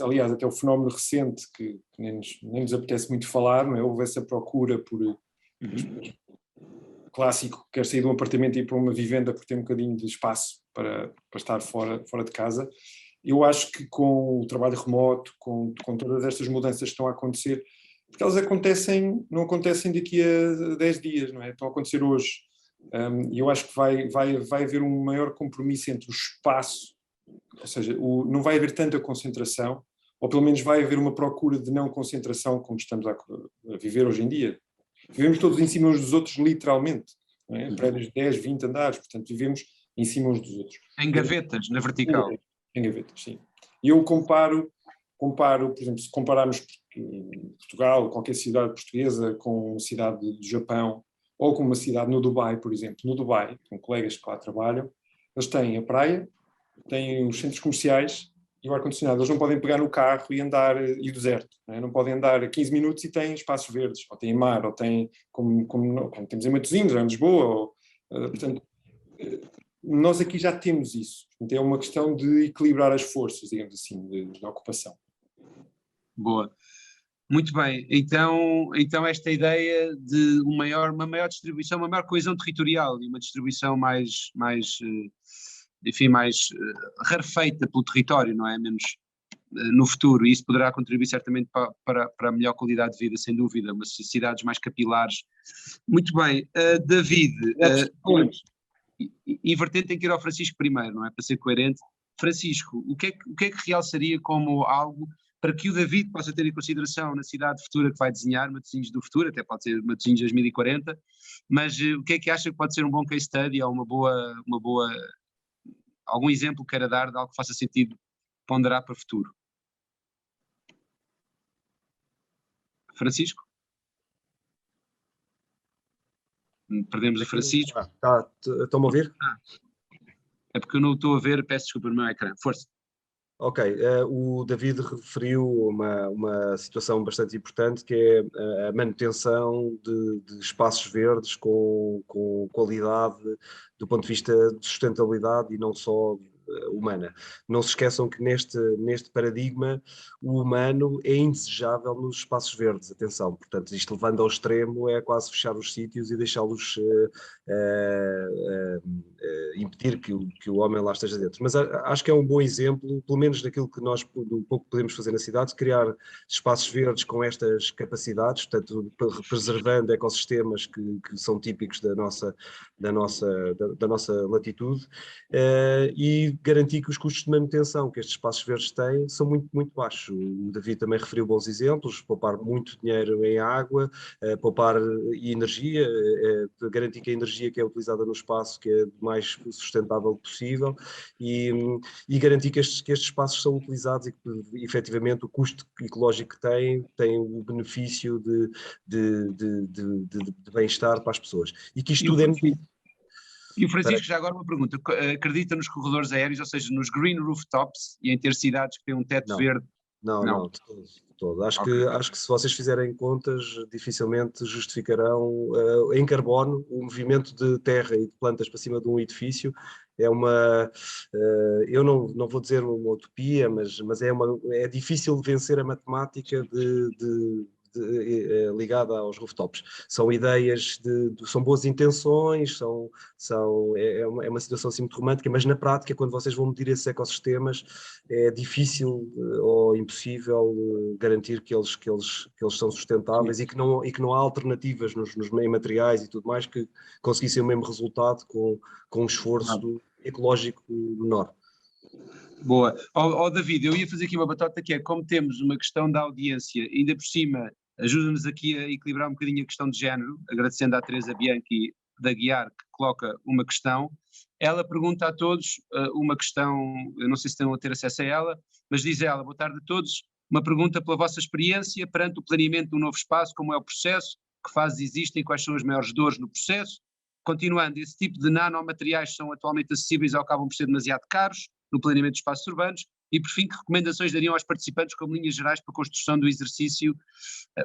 Aliás, até o fenómeno recente, que nem nos apetece muito falar, não é? Houve essa procura por clássico, quer sair de um apartamento e ir para uma vivenda porque tem um bocadinho de espaço para estar fora de casa. Eu acho que com o trabalho remoto, com todas estas mudanças que estão a acontecer, porque elas não acontecem daqui a 10 dias, não é? Estão a acontecer hoje. E eu acho que vai haver um maior compromisso entre o espaço, ou seja, não vai haver tanta concentração, ou pelo menos vai haver uma procura de não concentração como estamos a viver hoje em dia. Vivemos todos em cima uns dos outros, literalmente. Não é? Prédios de 10, 20 andares, portanto, vivemos em cima uns dos outros. Em gavetas, na vertical. Em gavetas, sim. E eu comparo, por exemplo, se compararmos Portugal, qualquer cidade portuguesa com uma cidade do Japão, ou com uma cidade no Dubai, por exemplo. No Dubai, com colegas que lá trabalham, eles têm a praia, têm os centros comerciais e o ar-condicionado. Eles não podem pegar no carro e andar, e o deserto. Não podem andar a 15 minutos e têm espaços verdes, ou têm mar, ou têm, como temos em Matosinhos, ou em Lisboa, portanto, nós aqui já temos isso. Portanto, é uma questão de equilibrar as forças, digamos assim, de ocupação. Boa. Muito bem, então esta ideia de uma maior distribuição, uma maior coesão territorial e uma distribuição mais rarefeita pelo território, não é? Menos no futuro, e isso poderá contribuir certamente para a melhor qualidade de vida, sem dúvida, umas cidades mais capilares. Muito bem, David, invertente tem que ir ao Francisco primeiro, não é? Para ser coerente. Francisco, o que é que realçaria como algo para que o David possa ter em consideração na cidade futura que vai desenhar, Matosinhos do futuro, até pode ser Matosinhos 2040, mas o que é que acha que pode ser um bom case study ou algum exemplo que queira dar de algo que faça sentido ponderar para o futuro? Francisco? Perdemos o Francisco. Estão-me a ouvir? É porque eu não estou a ver, peço desculpa no meu ecrã. Força. Ok, o David referiu uma situação bastante importante, que é a manutenção de espaços verdes com qualidade do ponto de vista de sustentabilidade e não só humana. Não se esqueçam que neste paradigma o humano é indesejável nos espaços verdes, atenção, portanto isto levando ao extremo é quase fechar os sítios e deixá-los impedir que o homem lá esteja dentro. Mas acho que é um bom exemplo, pelo menos daquilo que nós do pouco podemos fazer na cidade, criar espaços verdes com estas capacidades, portanto preservando ecossistemas que são típicos da nossa latitude, e garantir que os custos de manutenção que estes espaços verdes têm são muito, muito baixos. O David também referiu bons exemplos, poupar muito dinheiro em água, poupar energia, garantir que a energia que é utilizada no espaço que é o mais sustentável possível e garantir que estes espaços são utilizados e que efetivamente o custo ecológico que tem o benefício de bem-estar para as pessoas. E que isto tudo é... E o Francisco, já agora uma pergunta, acredita nos corredores aéreos, ou seja, nos green rooftops e em ter cidades que têm um teto verde? Não, de todo. Acho que se vocês fizerem contas, dificilmente justificarão em carbono o movimento de terra e de plantas para cima de um edifício. É eu não vou dizer uma utopia, mas é difícil vencer a matemática ligada aos rooftops. São ideias, são boas intenções, é uma situação assim muito romântica, mas na prática, quando vocês vão medir esses ecossistemas, é difícil ou impossível garantir que eles são sustentáveis e que não há alternativas nos meios materiais e tudo mais que conseguissem o mesmo resultado com um esforço ecológico menor. Boa. David, eu ia fazer aqui uma batota que é, como temos uma questão da audiência, ainda por cima, ajuda-nos aqui a equilibrar um bocadinho a questão de género, agradecendo à Teresa Bianchi da Guiar, que coloca uma questão. Ela pergunta a todos uma questão, eu não sei se estão a ter acesso a ela, mas diz ela: boa tarde a todos, uma pergunta pela vossa experiência perante o planeamento de um novo espaço, como é o processo, que fases existem, quais são as maiores dores no processo. Continuando, esse tipo de nanomateriais são atualmente acessíveis ou acabam por ser demasiado caros no planeamento de espaços urbanos? E, por fim, que recomendações dariam aos participantes como linhas gerais para a construção do exercício,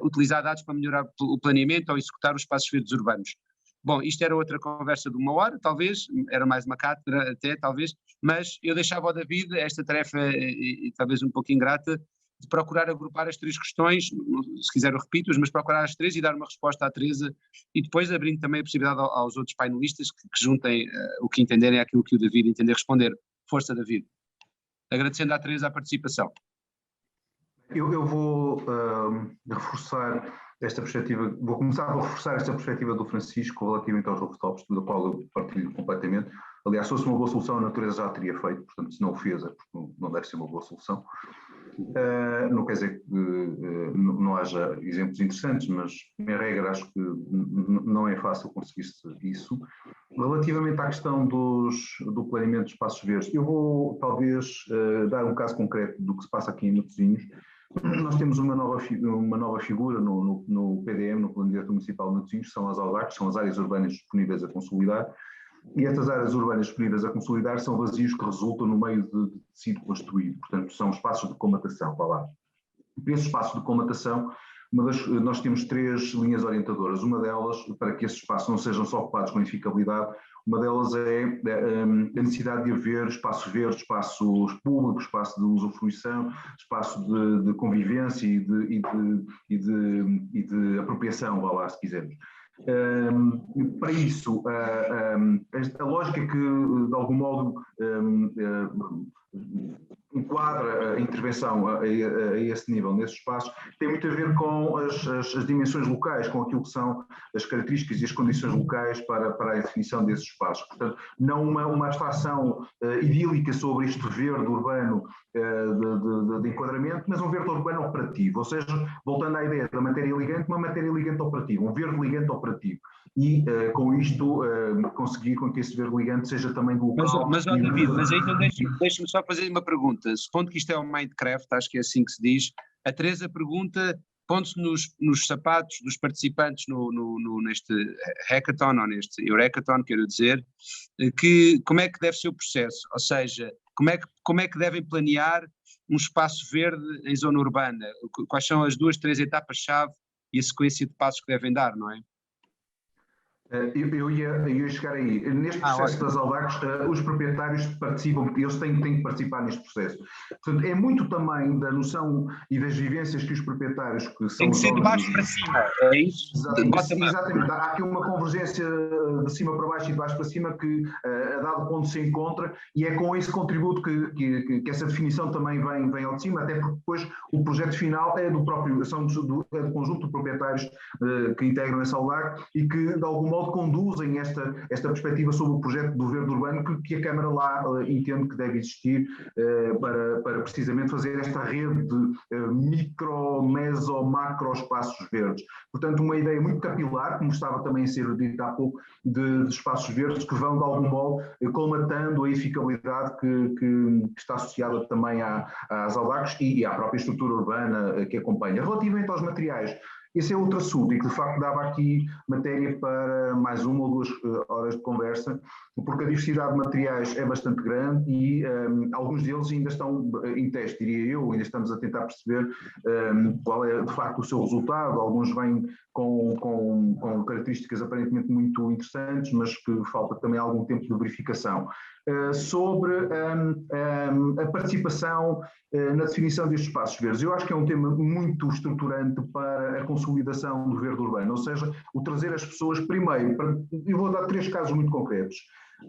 utilizar dados para melhorar o planeamento ou executar os espaços verdes urbanos? Bom, isto era outra conversa de 1 hora, talvez, era mais uma cátedra até, talvez, mas eu deixava ao David esta tarefa, e talvez um pouco ingrata, de procurar agrupar as 3 questões, se quiser eu repito-as, mas procurar as 3 e dar uma resposta à Teresa, e depois abrindo também a possibilidade aos outros painelistas que juntem o que entenderem àquilo que o David entender responder. Força, David. Agradecendo à Teresa a participação. Eu vou reforçar esta perspectiva, vou começar a reforçar esta perspectiva do Francisco relativamente aos rooftops, da qual eu partilho completamente. Aliás, se fosse uma boa solução, a natureza já a teria feito, portanto, se não o fez, é porque não deve ser uma boa solução. Não quer dizer que não haja exemplos interessantes, mas, em regra, acho que não é fácil conseguir-se isso. Relativamente à questão do planeamento de espaços verdes, eu vou, talvez, dar um caso concreto do que se passa aqui em Matosinhos. Nós temos uma nova figura no PDM, no Plano Diretor Municipal de Matosinhos, são as AUDACs, são as áreas urbanas disponíveis a consolidar, e estas áreas urbanas disponíveis a consolidar são vazios que resultam no meio de tecido construído, portanto são espaços de colmatação, vá lá. Para esses espaços de colmatação, nós temos 3 linhas orientadoras, uma delas, para que esses espaços não sejam só ocupados com edificabilidade, uma delas é a necessidade de haver espaços verdes, espaços públicos, espaço de usufruição, espaço de convivência e de apropriação, vá lá, se quisermos. Para isso, a lógica que, de algum modo, enquadra a intervenção a esse nível, nesses espaços, tem muito a ver com as dimensões locais, com aquilo que são as características e as condições locais para a definição desses espaços. Portanto, não uma abstração idílica sobre este verde urbano de enquadramento, mas um verde urbano operativo, ou seja, voltando à ideia da matéria ligante, uma matéria ligante operativa, um verde ligante operativo. E com isto conseguir com que esse verde ligante seja também local. Mas David, mas aí então deixa-me só fazer uma pergunta. Supondo que isto é um Minecraft, acho que é assim que se diz, a Teresa pergunta, pondo-se nos sapatos dos participantes neste hackathon, ou neste Eurekathon, quero dizer, que como é que deve ser o processo? Ou seja, como é que devem planear um espaço verde em zona urbana? Quais são as 2, 3 etapas-chave e a sequência de passos que devem dar, não é? Eu ia chegar aí. Neste processo das AUDACs, os proprietários participam, porque eles têm que participar neste processo. Portanto, é muito também da noção e das vivências que os proprietários que são... Tem que ser de baixo para cima, é isso? Exatamente. Há aqui uma convergência de cima para baixo e de baixo para cima que, a dado ponto, se encontra, e é com esse contributo que essa definição também vem ao de cima, até porque depois o projeto final é do conjunto de proprietários que integram essa AUDAC e que, de algum modo, conduzem esta perspectiva sobre o projeto do verde urbano que a Câmara lá entende que deve existir para precisamente fazer esta rede de micro, meso, macro espaços verdes. Portanto, uma ideia muito capilar, como estava também a ser dito há pouco, de espaços verdes que vão, de algum modo, colmatando a edificabilidade que está associada também às AUDACs e à própria estrutura urbana que acompanha. Relativamente aos materiais, esse é outro assunto e que, de facto, dava aqui matéria para mais 1 ou 2 horas de conversa, porque a diversidade de materiais é bastante grande e alguns deles ainda estão em teste, diria eu, ainda estamos a tentar perceber qual é, de facto, o seu resultado. Alguns vêm com características aparentemente muito interessantes, mas que falta também algum tempo de verificação. Sobre a participação na definição destes espaços verdes. Eu acho que é um tema muito estruturante para a consolidação do verde urbano, ou seja, o trazer as pessoas primeiro, eu vou dar 3 casos muito concretos.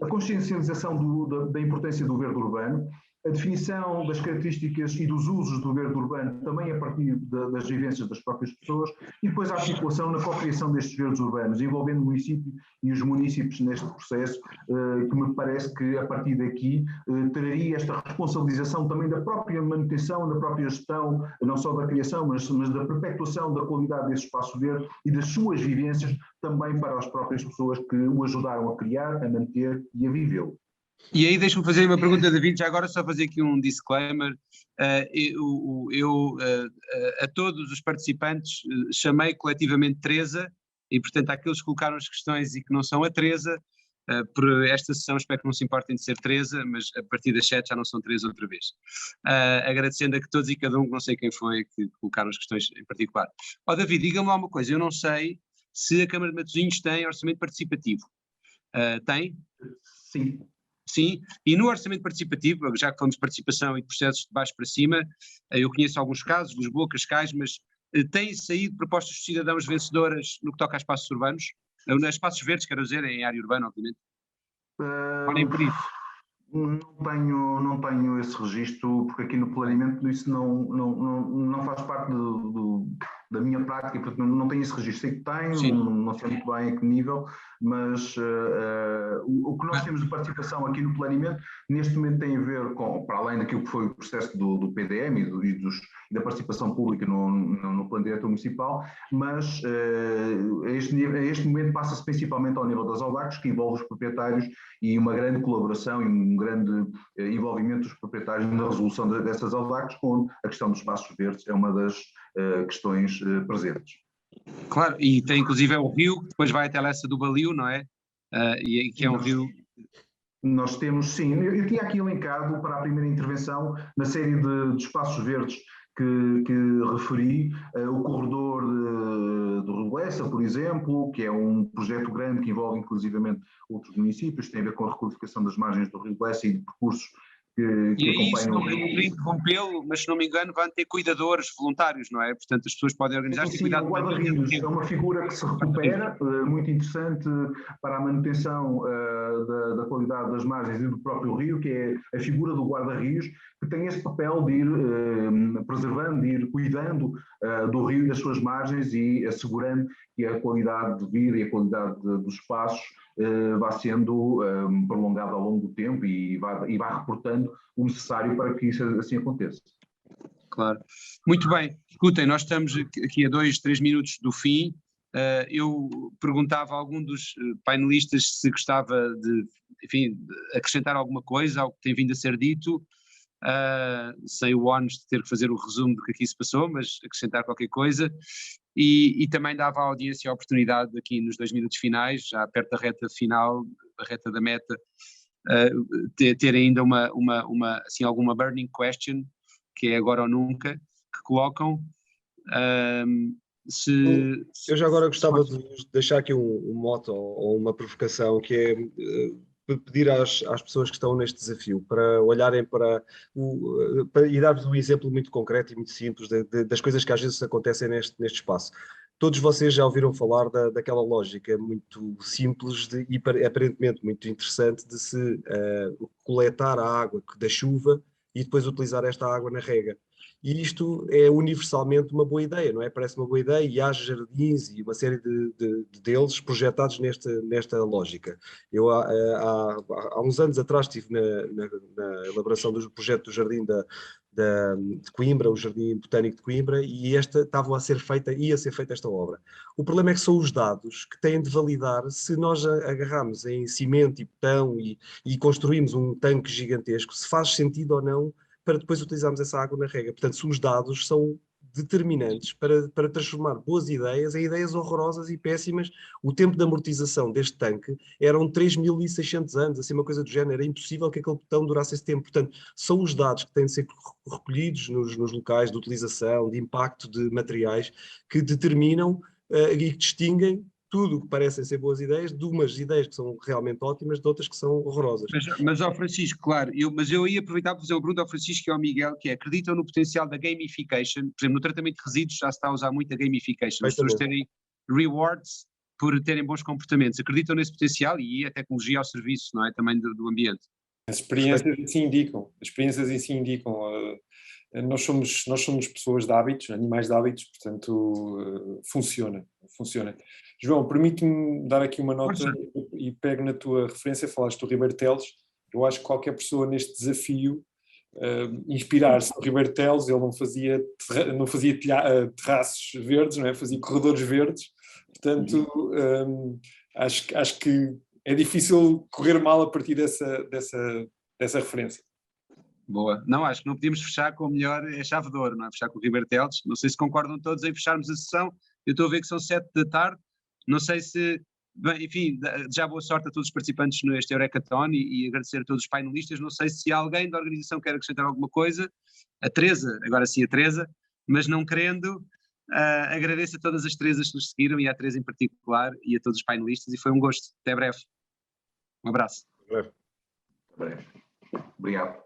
A consciencialização da importância do verde urbano, a definição das características e dos usos do verde urbano também a partir das vivências das próprias pessoas e depois a articulação na cocriação destes verdes urbanos, envolvendo o município e os municípios neste processo, que me parece que a partir daqui traria esta responsabilização também da própria manutenção, da própria gestão, não só da criação, mas da perpetuação da qualidade desse espaço verde e das suas vivências também para as próprias pessoas que o ajudaram a criar, a manter e a vivê-lo. E aí deixa-me fazer uma pergunta, David, já agora só fazer aqui um disclaimer. A todos os participantes chamei coletivamente Teresa e, portanto, àqueles que colocaram as questões e que não são a Teresa, por esta sessão espero que não se importem de ser Teresa, mas a partir das 7 já não são Teresa outra vez. Agradecendo a que todos e cada um, que não sei quem foi, que colocaram as questões em particular. David, diga-me lá uma coisa, eu não sei se a Câmara de Matosinhos tem orçamento participativo. Tem? Sim. Sim, e no orçamento participativo, já que falamos de participação e de processos de baixo para cima, eu conheço alguns casos, Lisboa, Cascais, mas têm saído propostas de cidadãos vencedoras no que toca a espaços urbanos, espaços verdes, quero dizer, em área urbana, obviamente. Ou nem por isso. Não tenho esse registro, porque aqui no planeamento isso não faz parte da minha prática, porque não tenho esse registro. Sei que tenho, não sei muito bem a que nível, mas o que nós temos de participação aqui no planeamento, neste momento tem a ver com, para além daquilo que foi o processo do PDM e da participação pública no plano diretor municipal, mas a este momento passa-se principalmente ao nível das AUDACs, que envolve os proprietários e uma grande colaboração e um grande envolvimento dos proprietários na resolução dessas AUDACs, com a questão dos espaços verdes é uma das questões presentes. Claro, e tem inclusive o rio, que depois vai até a Lessa do Balio, não é? E que é um rio... Nós temos, sim, eu tinha aqui elencado para a primeira intervenção, na série de espaços verdes que referi, o corredor do Rio Lessa, por exemplo, que é um projeto grande que envolve inclusivamente outros municípios, tem a ver com a requalificação das margens do Rio Lessa e de percursos que acompanham... Não queria interrompê-lo, mas se não me engano vão ter cuidadores voluntários, não é? Portanto as pessoas podem organizar-se e cuidar do guarda-rios é uma figura que se recupera, muito interessante para a manutenção da qualidade das margens e do próprio rio, que é a figura do guarda-rios, que tem esse papel de ir preservando, de ir cuidando do rio e das suas margens e assegurando que a qualidade de vida e a qualidade dos espaços vá sendo prolongada ao longo do tempo e vá reportando o necessário para que isso assim aconteça. Claro. Muito bem. Escutem, nós estamos aqui a 2-3 minutos do fim. Eu perguntava a algum dos painelistas se gostava de, enfim, de acrescentar alguma coisa ao que tem vindo a ser dito, sem o ónus de ter que fazer o resumo do que aqui se passou, mas acrescentar qualquer coisa. E também dava à audiência a oportunidade aqui nos 2 minutos finais, já perto da reta final, da reta da meta, ter ainda assim, alguma burning question, que é agora ou nunca, que colocam. Eu já agora gostava de deixar aqui um mote ou uma provocação, que é pedir às pessoas que estão neste desafio para olharem e dar-vos um exemplo muito concreto e muito simples das coisas que às vezes acontecem neste espaço. Todos vocês já ouviram falar daquela lógica muito simples e aparentemente muito interessante de se coletar a água da chuva e depois utilizar esta água na rega. E isto é universalmente uma boa ideia, não é? Parece uma boa ideia e há jardins e uma série deles projetados nesta lógica. Eu há uns anos atrás estive na elaboração do projeto do Jardim de Coimbra, o Jardim Botânico de Coimbra, e ia ser feita esta obra. O problema é que são os dados que têm de validar se nós agarrarmos em cimento e betão e construímos um tanque gigantesco, se faz sentido ou não para depois utilizarmos essa água na rega. Portanto, os dados são determinantes para transformar boas ideias em ideias horrorosas e péssimas. O tempo de amortização deste tanque eram 3.600 anos, assim, uma coisa do género. Era impossível que aquele botão durasse esse tempo. Portanto, são os dados que têm de ser recolhidos nos locais de utilização, de impacto de materiais, que determinam e que distinguem tudo o que parecem ser boas ideias, de umas ideias que são realmente ótimas, de outras que são horrorosas. Mas ao Francisco, claro, eu ia aproveitar para fazer uma pergunta ao Francisco e ao Miguel, que é: acreditam no potencial da gamification? Por exemplo, no tratamento de resíduos já se está a usar muito a gamification, as pessoas terem rewards por terem bons comportamentos. Acreditam nesse potencial e a tecnologia ao serviço, não é, também do ambiente? As experiências em si indicam. Nós somos pessoas de hábitos, animais de hábitos, portanto funciona. João, permite-me dar aqui uma nota e pego na tua referência, falaste do Ribeiro Teles. Eu acho que qualquer pessoa neste desafio inspirar-se no Ribeiro Teles, ele não fazia terraços verdes, não é? Fazia corredores verdes, portanto acho que é difícil correr mal a partir dessa referência. Boa. Não, acho que não podíamos fechar com o melhor é chave de ouro, não é? Fechar com o Ribeiro Teles. Não sei se concordam todos em fecharmos a sessão. Eu estou a ver que são 7 da tarde. Não sei se... Bem, enfim, já boa sorte a todos os participantes neste Eurekathon e agradecer a todos os painelistas. Não sei se alguém da organização quer acrescentar alguma coisa. A Teresa, agora sim a Teresa, mas não querendo, Agradeço a todas as Teresas que nos seguiram e à Teresa em particular e a todos os painelistas e foi um gosto. Até breve. Um abraço. Até breve. Obrigado.